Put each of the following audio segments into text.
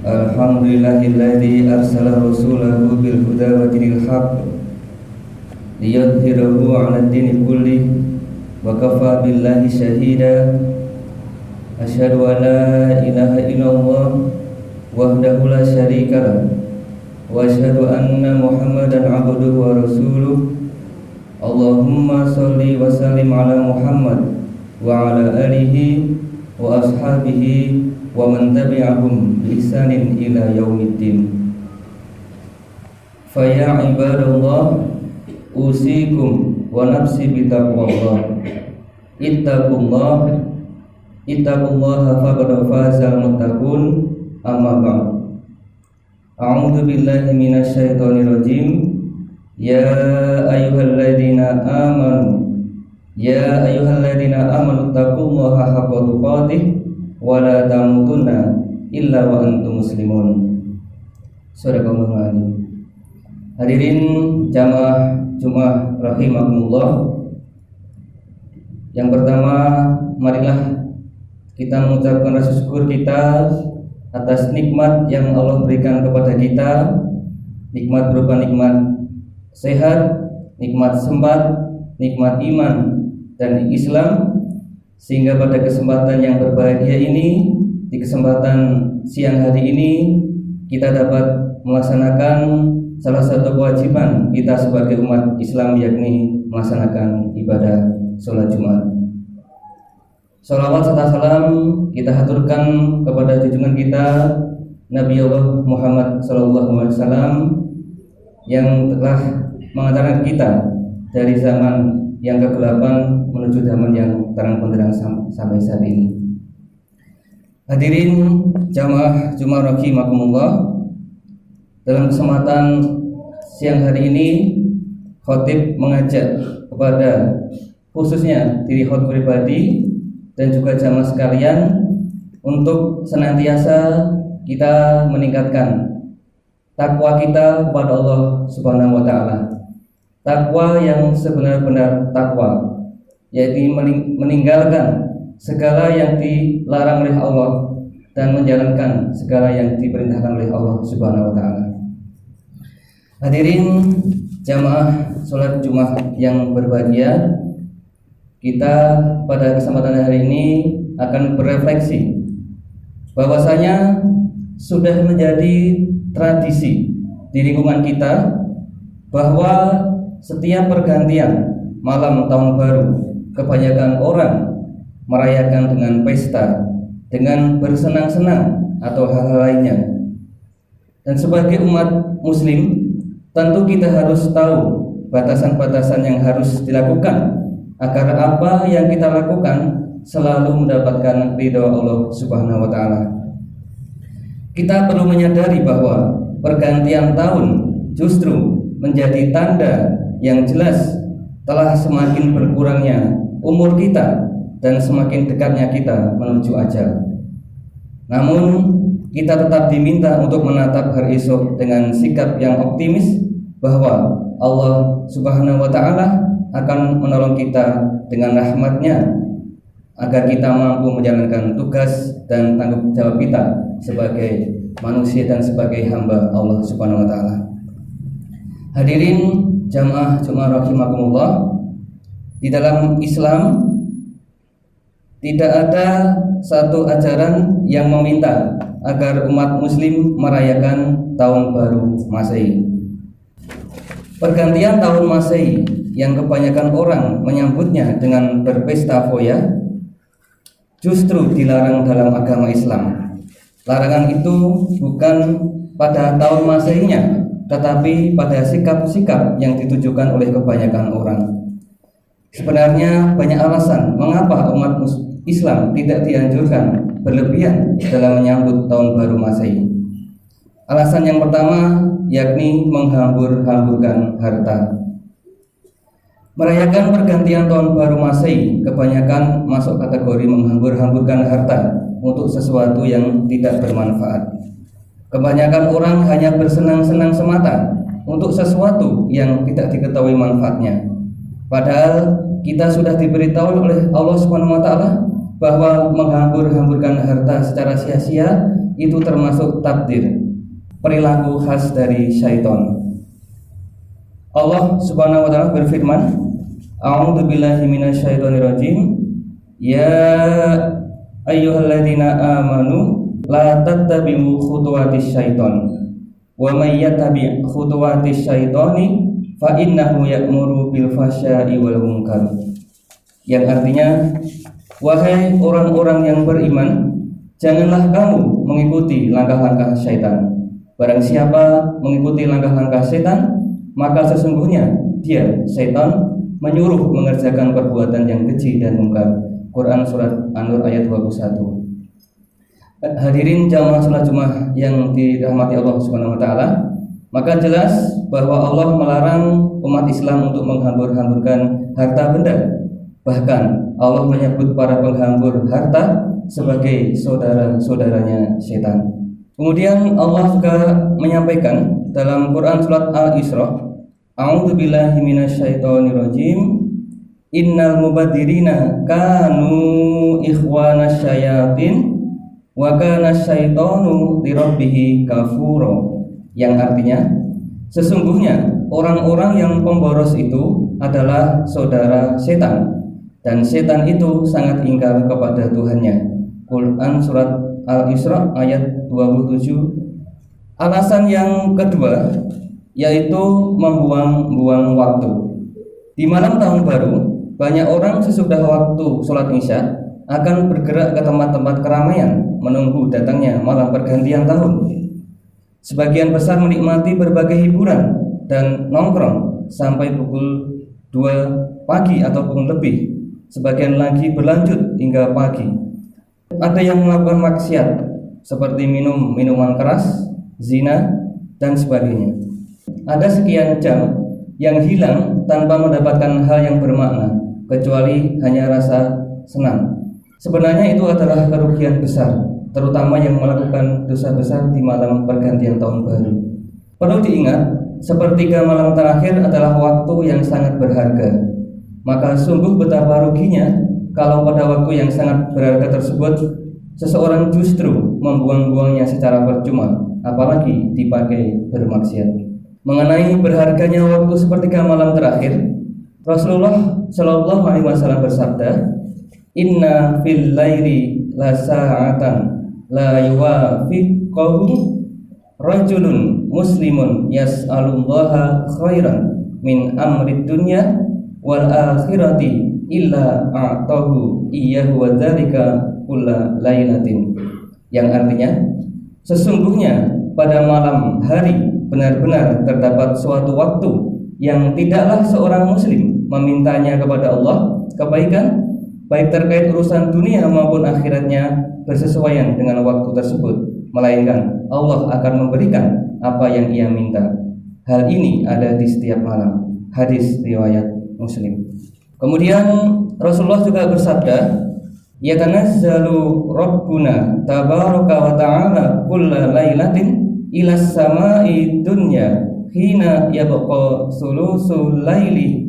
Alhamdulillahilladzi arsala rasulahu bil huda wa dinil haqq liyudhhirahu 'alad dini kulli wa kafa billahi shahida. Asyhadu an la ilaha illallah wahdahu la syarika lah wa asyhadu anna Muhammadan 'abduhu wa rasuluh. Allahumma shalli wa sallim ala Muhammad wa ala alihi wa ashabihi wa man tabi'ahum bi ihsanin ila yaumiddin. Fa ya ibadallah, usikum wa nafsi bi taqwallah. Ittaqullaha faqad fazal muttaqun. Amma ba'd. A'udzu billahi minasy syaithanir rajim. Ya ayyuhalladzina amanu taqullaha haqqa tuqatih wa la tamutunna illa wa antum muslimun. Sadaqallahu alazim. Hadirin jamaah Jumat rahimakumullah. Yang pertama, marilah kita mengucapkan rasa syukur kita atas nikmat yang Allah berikan kepada kita. Nikmat berupa nikmat sehat, nikmat sempat, nikmat iman dan Islam, sehingga pada kesempatan yang berbahagia ini, di kesempatan siang hari ini, kita dapat melaksanakan salah satu kewajiban kita sebagai umat Islam, yakni melaksanakan ibadah sholat Jumat. Sholawat serta salam kita haturkan kepada junjungan kita Nabi Allah Muhammad SAW yang telah mengantarkan kita dari zaman yang kegelapan menuju zaman yang terang benderang sampai saat ini. Hadirin jamaah Jumat rahimakumullah, dalam kesempatan siang hari ini khotib mengajak kepada khususnya diri khotib pribadi dan juga jamaah sekalian untuk senantiasa kita meningkatkan takwa kita kepada Allah Subhanahu wa taala. Takwa yang sebenar-benar takwa, yaitu meninggalkan segala yang dilarang oleh Allah dan menjalankan segala yang diperintahkan oleh Allah Subhanahu wa taala. Hadirin jamaah salat Jumat yang berbahagia, kita pada kesempatan hari ini akan berefleksi bahwasanya sudah menjadi tradisi di lingkungan kita bahwa setiap pergantian malam tahun baru, kebanyakan orang merayakan dengan pesta, dengan bersenang-senang atau hal-hal lainnya. Dan sebagai umat muslim, tentu kita harus tahu batasan-batasan yang harus dilakukan agar apa yang kita lakukan selalu mendapatkan ridha Allah Subhanahu wa taala. Kita perlu menyadari bahwa pergantian tahun justru menjadi tanda yang jelas telah semakin berkurangnya umur kita dan semakin dekatnya kita menuju ajal. Namun kita tetap diminta untuk menatap hari esok dengan sikap yang optimis bahwa Allah Subhanahu wa taala akan menolong kita dengan rahmat-Nya agar kita mampu menjalankan tugas dan tanggung jawab kita sebagai manusia dan sebagai hamba Allah Subhanahu wa taala. Hadirin jamaah Jumat rahimakumullah, di dalam Islam tidak ada satu ajaran yang meminta agar umat muslim merayakan tahun baru Masehi. Pergantian tahun Masehi yang kebanyakan orang menyambutnya dengan berpesta foya justru dilarang dalam agama Islam. Larangan itu bukan pada tahun Masehinya, tetapi pada sikap-sikap yang ditujukan oleh kebanyakan orang. Sebenarnya banyak alasan mengapa umat Islam tidak dianjurkan berlebihan dalam menyambut tahun baru Masehi. Alasan yang pertama yakni menghambur-hamburkan harta. Merayakan pergantian tahun baru Masehi kebanyakan masuk kategori menghambur-hamburkan harta untuk sesuatu yang tidak bermanfaat. Kebanyakan orang hanya bersenang-senang semata untuk sesuatu yang tidak diketahui manfaatnya. Padahal kita sudah diberitahu oleh Allah Subhanahu wa taala bahwa menghambur-hamburkan harta secara sia-sia itu termasuk takdir, perilaku khas dari syaitan. Allah Subhanahu wa taala berfirman, A'udzubillahi minasyaitonirrajim. Ya ayyuhalladzina amanu la tattabi'u khutuwatis syaiton wa may yattabi' khutuwatis syaitoni fa innahu ya'muru bil fahsya'i wal munkar. Yang artinya, wahai orang-orang yang beriman, janganlah kamu mengikuti langkah-langkah syaitan. Barang siapa mengikuti langkah-langkah syaitan, maka sesungguhnya dia, syaitan, menyuruh mengerjakan perbuatan yang keji dan mungkar. Quran Surat An-Nur ayat 21. Hadirin jamaah salat Jumat yang dirahmati Allah Subhanahu wa taala, maka jelas bahwa Allah melarang umat Islam untuk menghambur-hamburkan harta benda. Bahkan Allah menyebut para penghambur harta sebagai saudara-saudaranya setan. Kemudian Allah juga menyampaikan dalam Quran Surat Al-Isra, A'udzubillahi minasyaitonirrajim. Innal mubadzirina kanu ikhwanas syayatin wa kana syaitanu lirabbih kafura. Yang artinya, sesungguhnya orang-orang yang pemboros itu adalah saudara setan, dan setan itu sangat ingkar kepada Tuhannya. Quran Surat Al-Isra ayat 27. Alasan yang kedua yaitu membuang-buang waktu. Di malam tahun baru, banyak orang sesudah waktu sholat isya akan bergerak ke tempat-tempat keramaian menunggu datangnya malam pergantian tahun. Sebagian besar menikmati berbagai hiburan dan nongkrong sampai pukul 2 pagi ataupun lebih. Sebagian lagi berlanjut hingga pagi. Ada yang melakukan maksiat seperti minum minuman keras, zina, dan sebagainya. Ada sekian jam yang hilang tanpa mendapatkan hal yang bermakna, kecuali hanya rasa senang. Sebenarnya itu adalah kerugian besar, terutama yang melakukan dosa besar di malam pergantian tahun baru. Perlu diingat, sepertiga malam terakhir adalah waktu yang sangat berharga. Maka sungguh betapa ruginya kalau pada waktu yang sangat berharga tersebut seseorang justru membuang-buangnya secara percuma, apalagi dipakai bermaksiat. Mengenai berharganya waktu sepertiga malam terakhir, Rasulullah Shallallahu Alaihi Wasallam bersabda, Inna fil laili la sa'atan la yuwafiqahu rajulun muslimun yas'alullaha khairan min amrid dunya wal akhirati illa a'tahu iyyahu wa dzalika kulla lailatin. Yang artinya, sesungguhnya pada malam hari benar-benar terdapat suatu waktu yang tidaklah seorang muslim memintanya kepada Allah kebaikan, baik terkait urusan dunia maupun akhiratnya bersesuaian dengan waktu tersebut, melainkan Allah akan memberikan apa yang ia minta. Hal ini ada di setiap malam. Hadis riwayat Muslim. Kemudian Rasulullah juga bersabda, yatanazzalu rabbuna tabaraka wa ta'ala kulla lailatin ila samai dunya hina yabqa sulusul laili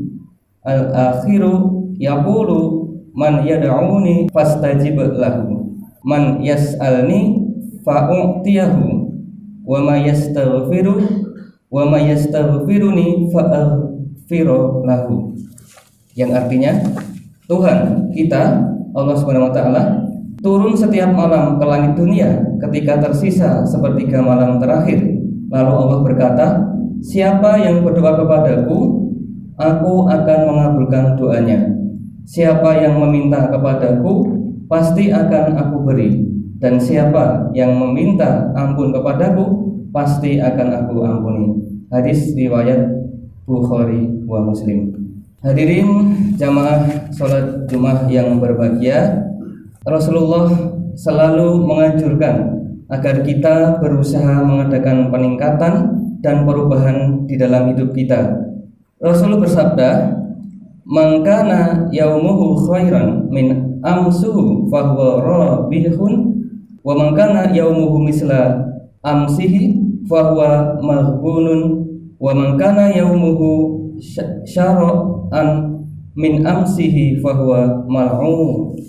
al-akhiru yaqulu man yad'uni fastajib lahu man yas'alni fa'u'tiyahu wa ma yastaghfiruni fa'aghfiru lahu. Yang artinya, Tuhan kita Allah Subhanahu wa taala turun setiap malam ke langit dunia ketika tersisa sepertiga malam terakhir. Lalu Allah berkata, siapa yang berdoa kepadaku, aku akan mengabulkan doanya. Siapa yang meminta kepadaku, pasti akan aku beri. Dan siapa yang meminta ampun kepadaku, pasti akan aku ampuni. Hadis riwayat Bukhari wa Muslim. Hadirin jamaah sholat Jumat yang berbahagia, Rasulullah selalu menganjurkan agar kita berusaha mengadakan peningkatan dan perubahan di dalam hidup kita. Rasul bersabda, "Man kana yaumuhu khairan min amsuhu fahuwa rabihun, wa man kana yaumuhu misla amsihi fahuwa maghbunun, wa man kana yaumuhu syara'an min amsihi fahuwa mal'un."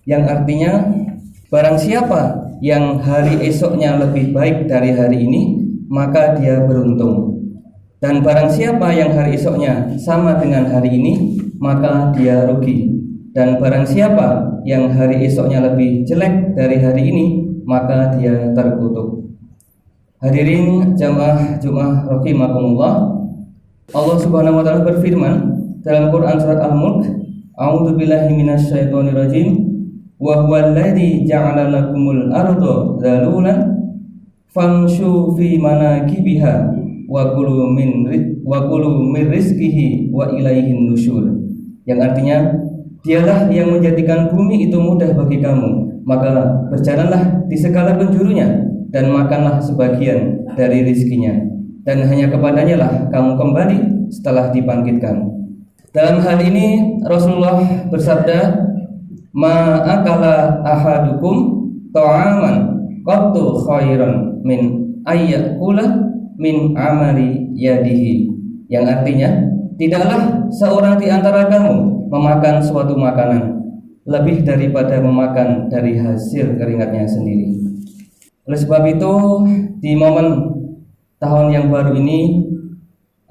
Yang artinya, barang siapa yang hari esoknya lebih baik dari hari ini, maka dia beruntung. Dan barang siapa yang hari esoknya sama dengan hari ini, maka dia rugi. Dan barang siapa yang hari esoknya lebih jelek dari hari ini, maka dia terkutuk. Hadirin jamaah Jumat rahimakumullah, Allah Subhanahu wa taala berfirman dalam Quran surat Al-Mulk, A'udzubillahi minasyaitonirrajim, wa huwal ladzi ja'ala lakumul arda dzalulan famshu fi manakibiha wa kulu min rizqihi wa ilaihin nusyur. Yang artinya, dialah yang menjadikan bumi itu mudah bagi kamu, maka berjalanlah di segala penjurunya dan makanlah sebagian dari rizkinya, dan hanya kepadanya lah kamu kembali setelah dibangkitkan. Dalam hal ini Rasulullah bersabda, ma'akala ahadukum ta'aman qattu khairan min ayyakula min amali yadihi. Yang artinya, tidaklah seorang di antara kamu memakan suatu makanan lebih daripada memakan dari hasil keringatnya sendiri. Oleh sebab itu, di momen tahun yang baru ini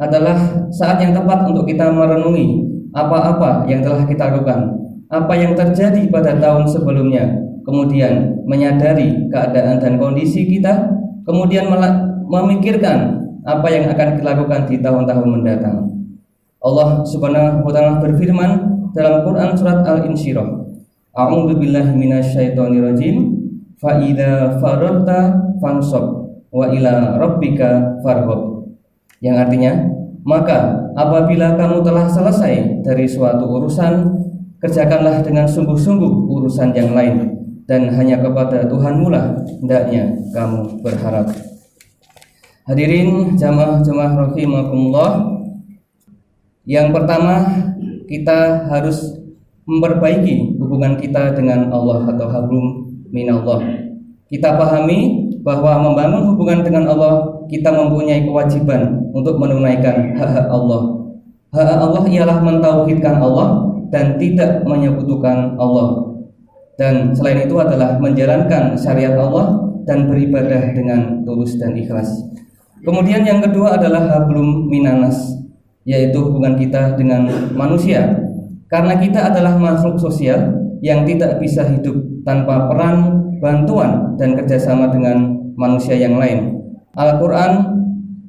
adalah saat yang tepat untuk kita merenungi apa-apa yang telah kita lakukan, apa yang terjadi pada tahun sebelumnya, kemudian menyadari keadaan dan kondisi kita, kemudian memikirkan apa yang akan kita lakukan di tahun-tahun mendatang. Allah Subhanahu wa taala berfirman dalam Quran surat Al-Insyirah, A'udzubillahi minasyaitonirrajim, fa idza faragta fansab wa ila rabbika farghab. Yang artinya, maka apabila kamu telah selesai dari suatu urusan, kerjakanlah dengan sungguh-sungguh urusan yang lain, dan hanya kepada Tuhanmu lah hendaknya kamu berharap. Hadirin jamaah rahimakumullah, yang pertama kita harus memperbaiki hubungan kita dengan Allah atau hablum minallah. Kita pahami bahwa membangun hubungan dengan Allah, kita mempunyai kewajiban untuk menunaikan hak-hak Allah. Hak Allah ialah mentauhidkan Allah dan tidak menyekutukan Allah. Dan selain itu adalah menjalankan syariat Allah dan beribadah dengan tulus dan ikhlas. Kemudian yang kedua adalah hablum minanas, yaitu hubungan kita dengan manusia. Karena kita adalah makhluk sosial yang tidak bisa hidup tanpa peran, bantuan, dan kerjasama dengan manusia yang lain. Al-Quran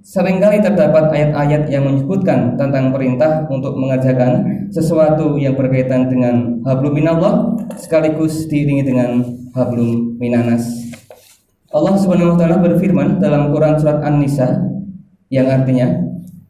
seringkali terdapat ayat-ayat yang menyebutkan tentang perintah untuk mengerjakan sesuatu yang berkaitan dengan hablum minallah sekaligus diiringi dengan hablum minanas. Allah Subhanahu wa taala berfirman dalam Quran surat An-Nisa yang artinya,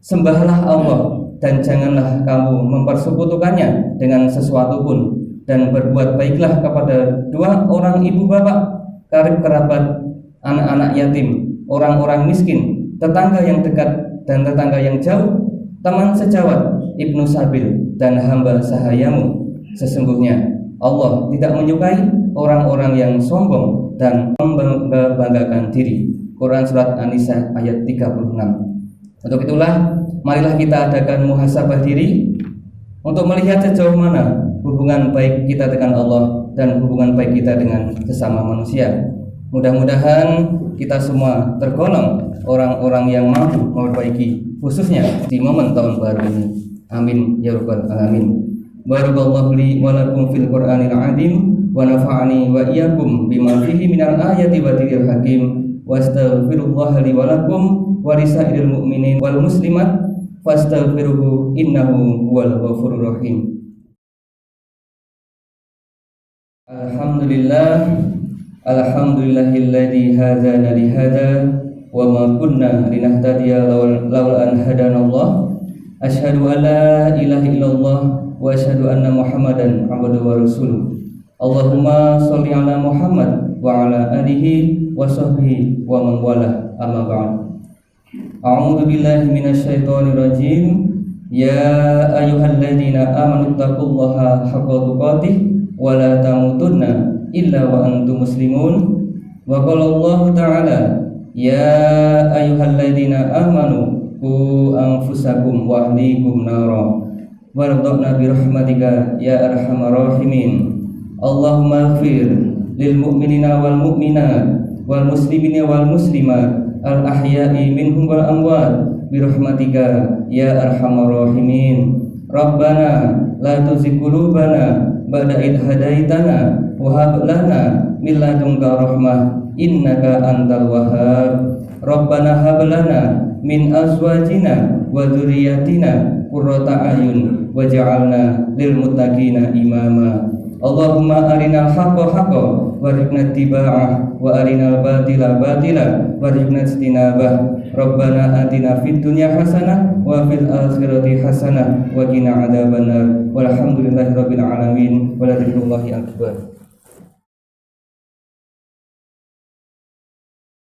sembahlah Allah dan janganlah kamu mempersekutukannya dengan sesuatu pun, dan berbuat baiklah kepada dua orang ibu bapak, karib kerabat, anak-anak yatim, orang-orang miskin, tetangga yang dekat dan tetangga yang jauh, teman sejawat, ibnu sabil, dan hamba sahayamu. Sesungguhnya Allah tidak menyukai orang-orang yang sombong dan membanggakan diri. Quran surat An-Nisa ayat 36. Untuk itulah, marilah kita adakan muhasabah diri untuk melihat sejauh mana hubungan baik kita dengan Allah dan hubungan baik kita dengan sesama manusia. Mudah-mudahan kita semua tergolong orang-orang yang mampu memperbaiki, khususnya di momen tahun baru ini. Amin ya rabbal alamin. Barakallahu li wa lakum fil Qur'anil azim wa nafa'ani wa iyyakum bima fihi minal ayati wa dzikril hakim. Wastaghfirullaha li wa lakum wa lisairil mu'minin wal muslimat fastaghfiruhu innahu huwal ghafurur rahim. Alhamdulillahilladzi hadana li hada wa ma kunna linahtadiya laula an hadanallah. Asyhadu an la ilaha illallah wa asyhadu anna Muhammadan abduhu wa rasuluh. Allahumma sholli ala Muhammad wa ala alihi wa sahbihi wa man wala, amma ba'd. A'udzu billahi minasyaitonir rajim. Ya ayyuhalladzina amanu taqullaha haqqa tuqatih wa la tamutunna illa wa antum muslimun. Wa qala Allah ta'ala, ya ayyuhalladzina amanu qu anfusakum wa ahlikum nara warḍa'na bi rahmatika ya arhamar rahimin. Allahumma ighfir lil mu'minina wal mu'minat wal muslimina wal muslimat al ahya'i minhum wal amwat bi rahmatika ya arhamar rahimin. Rabbana la tuzigh qulubana ba'da idh hadaitana wa hab lana min ladunka rahmah innaka antal wahhab. Rabbana hab lana min azwajina wa dzurriyyatina qurrata a'yun waj'alna lil muttaqina imama. Allahumma arinal haqqa haqqan warzuqna ittiba'ah wa arinal batila batila warzuqna ijtinabah. Rabbana atina fid dunya hasanah wa fil akhirati hasanah wa qina adzabannar. Walhamdulillahirabbil alamin. Wa la dzikrullahi akbar.